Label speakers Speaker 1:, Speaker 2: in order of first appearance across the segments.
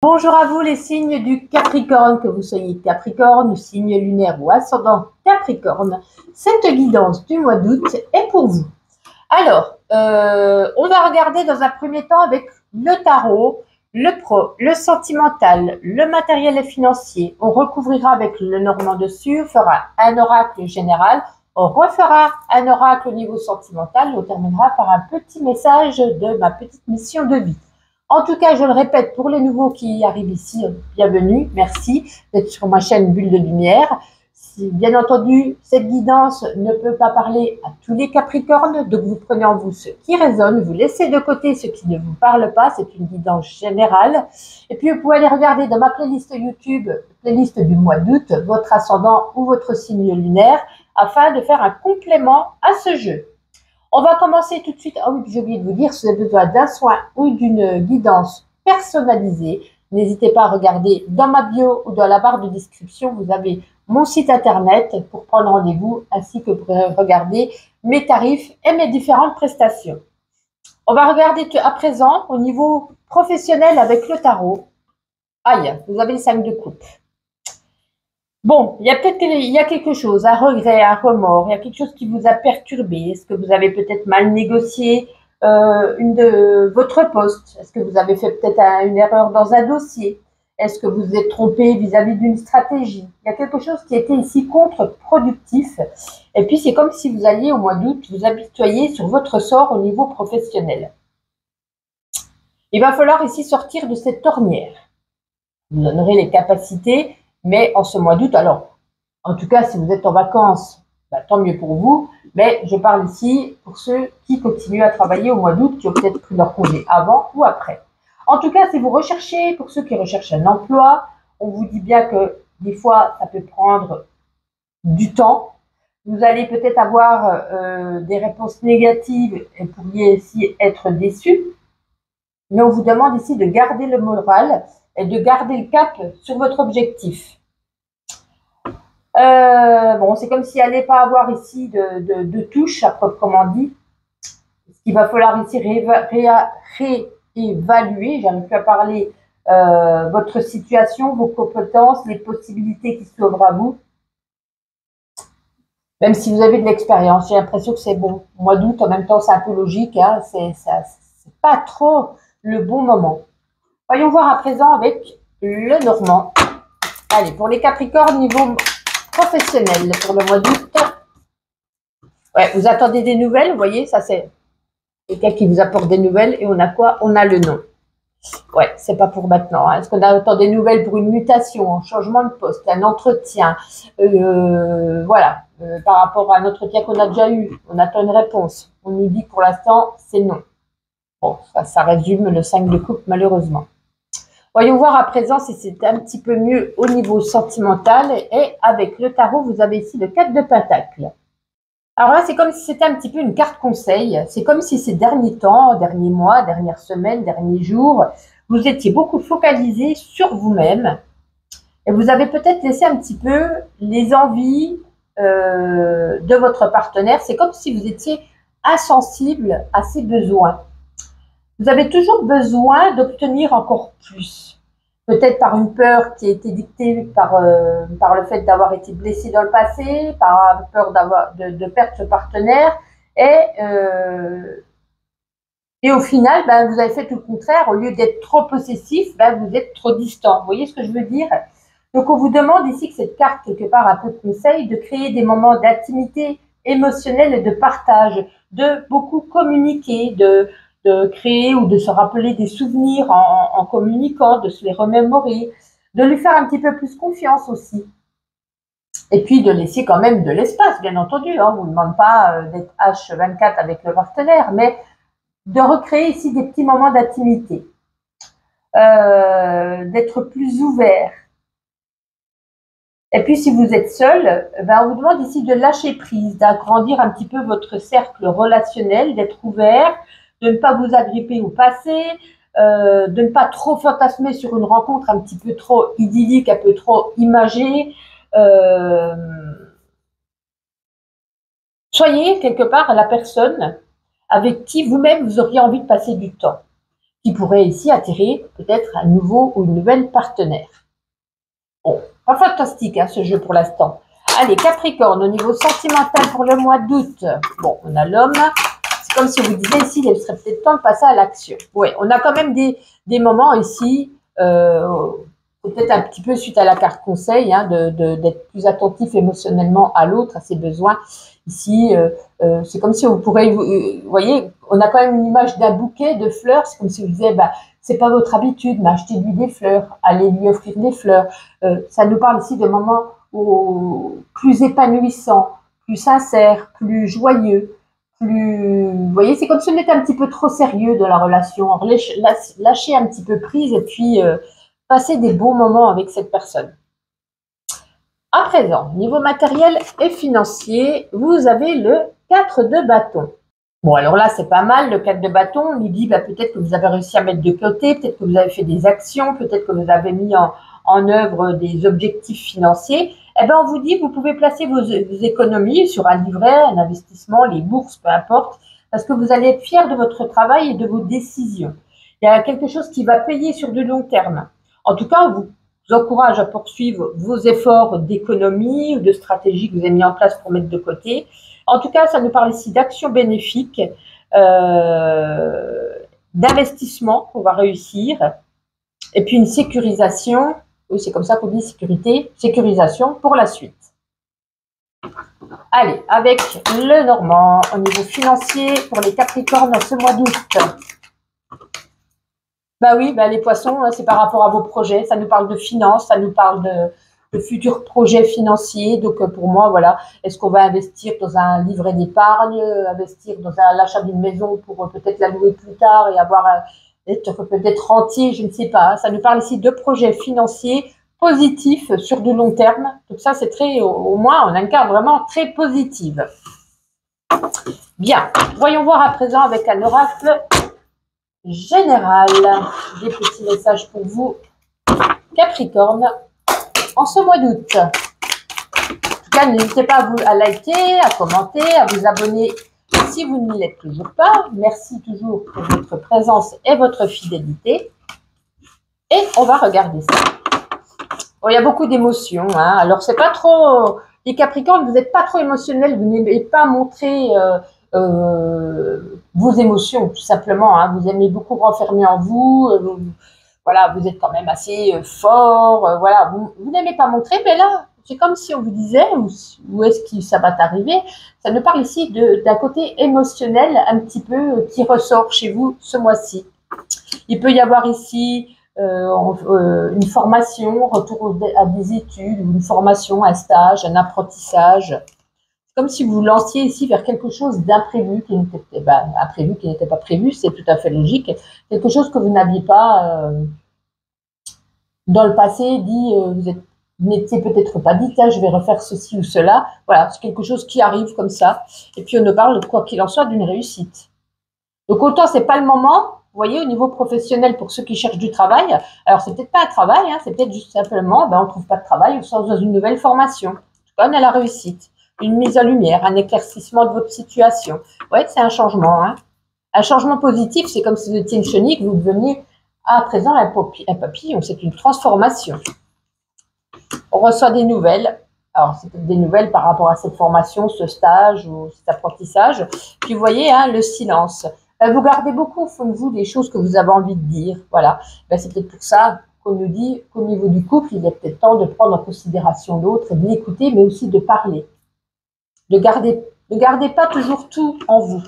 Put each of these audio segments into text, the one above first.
Speaker 1: Bonjour à vous les signes du Capricorne, que vous soyez Capricorne, signe lunaire ou ascendant Capricorne. Cette guidance du mois d'août est pour vous. Alors, on va regarder dans un premier temps avec le tarot, le pro, le sentimental, le matériel et financier. On recouvrira avec le normand dessus, on fera un oracle général, on refera un oracle au niveau sentimental et on terminera par un petit message de ma petite mission de vie. En tout cas, je le répète, pour les nouveaux qui arrivent ici, bienvenue, merci d'être sur ma chaîne Bulle de Lumière. Bien entendu, cette guidance ne peut pas parler à tous les Capricornes, donc vous prenez en vous ce qui résonne, vous laissez de côté ce qui ne vous parle pas, c'est une guidance générale. Et puis vous pouvez aller regarder dans ma playlist YouTube, playlist du mois d'août, votre ascendant ou votre signe lunaire, afin de faire un complément à ce jeu. On va commencer tout de suite. Ah oui, j'ai oublié de vous dire, si vous avez besoin d'un soin ou d'une guidance personnalisée, n'hésitez pas à regarder dans ma bio ou dans la barre de description, vous avez mon site internet pour prendre rendez-vous, ainsi que pour regarder mes tarifs et mes différentes prestations. On va regarder à présent au niveau professionnel avec le tarot. Aïe, vous avez le 5 de coupe. Bon, il y a peut-être quelque chose, un regret, un remords, il y a quelque chose qui vous a perturbé. Est-ce que vous avez peut-être mal négocié votre poste? Est-ce que vous avez fait peut-être une erreur dans un dossier? Est-ce que vous vous êtes trompé vis-à-vis d'une stratégie? Il y a quelque chose qui était ici contre-productif. Et puis, c'est comme si vous alliez au mois d'août vous habituer sur votre sort au niveau professionnel. Il va falloir ici sortir de cette ornière. Vous donnerez les capacités, mais en ce mois d'août, alors, en tout cas, si vous êtes en vacances, bah, tant mieux pour vous, mais je parle ici pour ceux qui continuent à travailler au mois d'août, qui ont peut-être pris leur congé avant ou après. En tout cas, si vous recherchez, pour ceux qui recherchent un emploi, on vous dit bien que des fois, ça peut prendre du temps. Vous allez peut-être avoir des réponses négatives et pourriez aussi être déçus. Mais on vous demande ici de garder le moral et de garder le cap sur votre objectif. Bon, c'est comme s'il n'allait pas avoir ici de touche à proprement dit. Ce qu'il va falloir ici réévaluer, j'arrive plus à parler, votre situation, vos compétences, les possibilités qui s'ouvrent à vous. Même si vous avez de l'expérience, j'ai l'impression que c'est bon. Au mois d'août, en même temps, c'est un peu logique, hein, c'est pas trop le bon moment. Voyons voir à présent avec le normand. Allez, pour les Capricornes, niveau professionnel, pour le mois d'août. Ouais, vous attendez des nouvelles, vous voyez, ça c'est quelqu'un qui vous apporte des nouvelles. Et on a quoi? On a le nom. Ouais, c'est pas pour maintenant. Hein. Est-ce qu'on attend des nouvelles pour une mutation, un changement de poste, un entretien? Voilà, par rapport à un entretien qu'on a déjà eu, on attend une réponse. On nous dit que pour l'instant, c'est non. Bon, ça résume le 5 de coupe, malheureusement. Voyons voir à présent si c'est un petit peu mieux au niveau sentimental. Et avec le tarot, vous avez ici le 4 de Pentacle. Alors là, c'est comme si c'était un petit peu une carte conseil. C'est comme si ces derniers temps, derniers mois, dernières semaines, derniers jours, vous étiez beaucoup focalisé sur vous-même. Et vous avez peut-être laissé un petit peu les envies de votre partenaire. C'est comme si vous étiez insensible à ses besoins. Vous avez toujours besoin d'obtenir encore plus. Peut-être par une peur qui a été dictée par le fait d'avoir été blessé dans le passé, par peur de perdre ce partenaire. Et au final, ben, vous avez fait tout le contraire. Au lieu d'être trop possessif, ben, vous êtes trop distant. Vous voyez ce que je veux dire? Donc, on vous demande ici, que cette carte, quelque part, un peu de conseil, de créer des moments d'intimité émotionnelle et de partage, de beaucoup communiquer, de créer ou de se rappeler des souvenirs en communiquant, de se les remémorer, de lui faire un petit peu plus confiance aussi. Et puis de laisser quand même de l'espace, bien entendu. Hein. On ne vous demande pas d'être H24 avec le partenaire, mais de recréer ici des petits moments d'intimité, d'être plus ouvert. Et puis si vous êtes seul, ben, on vous demande ici de lâcher prise, d'agrandir un petit peu votre cercle relationnel, d'être ouvert, de ne pas vous agripper au passé, de ne pas trop fantasmer sur une rencontre un petit peu trop idyllique, un peu trop imagée. Soyez quelque part la personne avec qui vous-même vous auriez envie de passer du temps. qui pourrait ici attirer peut-être un nouveau ou une nouvelle partenaire. Bon, pas fantastique hein, ce jeu pour l'instant. Allez, Capricorne, au niveau sentimental pour le mois d'août. Bon, on a l'homme. C'est comme si on vous disait ici, il serait peut-être temps de passer à l'action. Oui, on a quand même des moments ici, peut-être un petit peu suite à la carte conseil, hein, d'être plus attentif émotionnellement à l'autre, à ses besoins. Ici, c'est comme si on pourrait, vous voyez, on a quand même une image d'un bouquet de fleurs. C'est comme si vous disiez, bah, c'est pas votre habitude, mais achetez-lui des fleurs, allez lui offrir des fleurs. Ça nous parle ici de moments plus épanouissants, plus sincères, plus joyeux, plus, vous voyez, c'est comme si on était un petit peu trop sérieux dans la relation. Alors, lâcher un petit peu prise et puis passer des bons moments avec cette personne. À présent, niveau matériel et financier, vous avez le 4 de bâton. Bon, alors là, c'est pas mal. Le 4 de bâton, on nous dit bah, peut-être que vous avez réussi à mettre de côté, peut-être que vous avez fait des actions, peut-être que vous avez mis en œuvre des objectifs financiers. Eh bien, on vous dit vous pouvez placer vos économies sur un livret, un investissement, les bourses, peu importe, parce que vous allez être fier de votre travail et de vos décisions. Il y a quelque chose qui va payer sur de long terme. En tout cas, on vous encourage à poursuivre vos efforts d'économie ou de stratégie que vous avez mis en place pour mettre de côté. En tout cas, ça nous parle ici d'actions bénéfiques, d'investissement qu'on va réussir, et puis une sécurisation, oui, c'est comme ça qu'on dit sécurité, sécurisation pour la suite. Allez, avec le Normand, au niveau financier, pour les Capricornes ce mois d'août. Bah oui, bah les poissons, c'est par rapport à vos projets, ça nous parle de finances, ça nous parle de futurs projets financiers. Donc pour moi, voilà, est-ce qu'on va investir dans un livret d'épargne, investir dans l'achat d'une maison pour peut-être la louer plus tard et être peut-être rentier, je ne sais pas. Ça nous parle ici de projets financiers positifs sur du long terme. Donc ça, c'est très, au moins, on a une carte vraiment très positive. Bien, voyons voir à présent avec un oracle général, des petits messages pour vous, Capricorne, en ce mois d'août. En tout cas, n'hésitez pas à liker, à commenter, à vous abonner si vous ne l'êtes toujours pas. Merci toujours pour votre présence et votre fidélité. Et on va regarder ça. Bon, il y a beaucoup d'émotions. Hein. Alors, c'est pas trop... Les Capricornes, vous n'êtes pas trop émotionnels, vous n'aimez pas montrer... vos émotions, tout simplement. Hein. Vous aimez beaucoup renfermer en vous. Voilà, vous êtes quand même assez fort. Voilà, vous n'aimez pas montrer, mais là, c'est comme si on vous disait où est-ce que ça va t'arriver. Ça nous parle ici d'un côté émotionnel un petit peu qui ressort chez vous ce mois-ci. Il peut y avoir ici une formation, retour à des études, une formation, un stage, un apprentissage. Comme si vous lanciez ici vers quelque chose d'imprévu, qui n'était pas prévu, c'est tout à fait logique. Quelque chose que vous n'aviez pas dans le passé dit, vous n'étiez peut-être pas dit, tiens, je vais refaire ceci ou cela. Voilà, c'est quelque chose qui arrive comme ça. Et puis on nous parle, quoi qu'il en soit, d'une réussite. Donc autant c'est pas le moment, vous voyez, au niveau professionnel pour ceux qui cherchent du travail. Alors c'est peut-être pas un travail, hein, c'est peut-être juste simplement, on ne trouve pas de travail, on sort dans une nouvelle formation. En tout cas, on a la réussite. Une mise en lumière, un éclaircissement de votre situation. Ouais, c'est un changement. Hein. Un changement positif, c'est comme si vous étiez une chenille, que vous deveniez à présent un papillon. C'est une transformation. On reçoit des nouvelles. Alors, c'est peut-être des nouvelles par rapport à cette formation, ce stage ou cet apprentissage. Puis, vous voyez, hein, le silence. Vous gardez beaucoup au fond de vous des choses que vous avez envie de dire. Voilà. C'est peut-être pour ça qu'on nous dit qu'au niveau du couple, il est peut-être temps de prendre en considération l'autre et de l'écouter, mais aussi de parler. Ne gardez pas toujours tout en vous.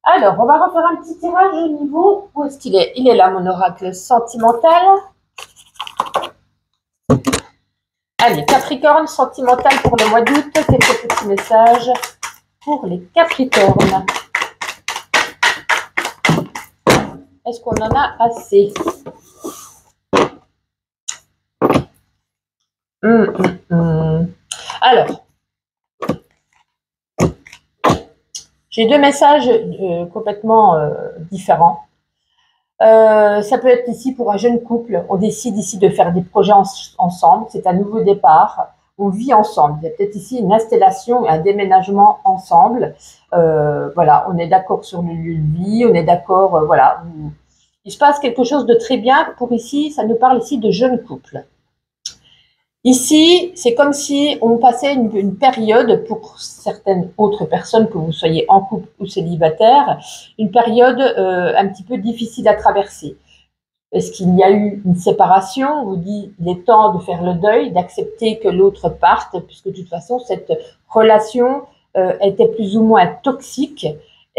Speaker 1: Alors, on va refaire un petit tirage au niveau... Où est-ce qu'il est? Il est là, mon oracle sentimental. Allez, Capricorne, sentimental pour le mois d'août. Quelques petits messages pour les Capricornes. Est-ce qu'on en a assez? Alors, j'ai deux messages complètement différents. Ça peut être ici pour un jeune couple. On décide ici de faire des projets ensemble. C'est un nouveau départ. on vit ensemble. Il y a peut-être ici une installation, un déménagement ensemble. Voilà, on est d'accord sur le lieu de vie, on est d'accord, voilà. Il se passe quelque chose de très bien. Pour ici, ça nous parle ici de jeunes couples. Ici, c'est comme si on passait une période, pour certaines autres personnes, que vous soyez en couple ou célibataire, une période un petit peu difficile à traverser. Est-ce qu'il y a eu une séparation? On vous dit il est temps de faire le deuil, d'accepter que l'autre parte, puisque de toute façon, cette relation était plus ou moins toxique.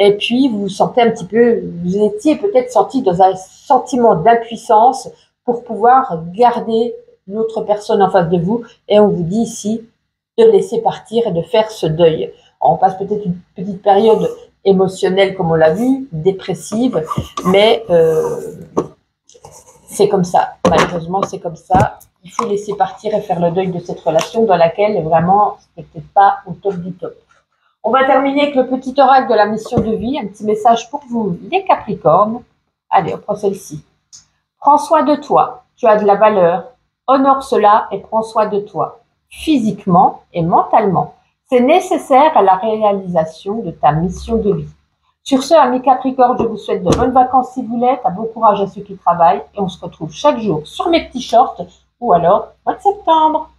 Speaker 1: Et puis, vous vous sentez un petit peu, vous étiez peut-être senti dans un sentiment d'impuissance pour pouvoir garder l'autre personne en face de vous. Et on vous dit ici de laisser partir et de faire ce deuil. On passe peut-être une petite période émotionnelle, comme on l'a vu, dépressive, mais c'est comme ça. Malheureusement, c'est comme ça. Il faut laisser partir et faire le deuil de cette relation dans laquelle vraiment, c'était peut-être pas au top du top. On va terminer avec le petit oracle de la mission de vie. Un petit message pour vous, les Capricornes. Allez, on prend celle-ci. Prends soin de toi. Tu as de la valeur. Honore cela et prends soin de toi, physiquement et mentalement. C'est nécessaire à la réalisation de ta mission de vie. Sur ce, amis Capricornes, je vous souhaite de bonnes vacances si vous l'êtes. Bon courage à ceux qui travaillent. Et on se retrouve chaque jour sur mes petits shorts ou alors au mois de septembre.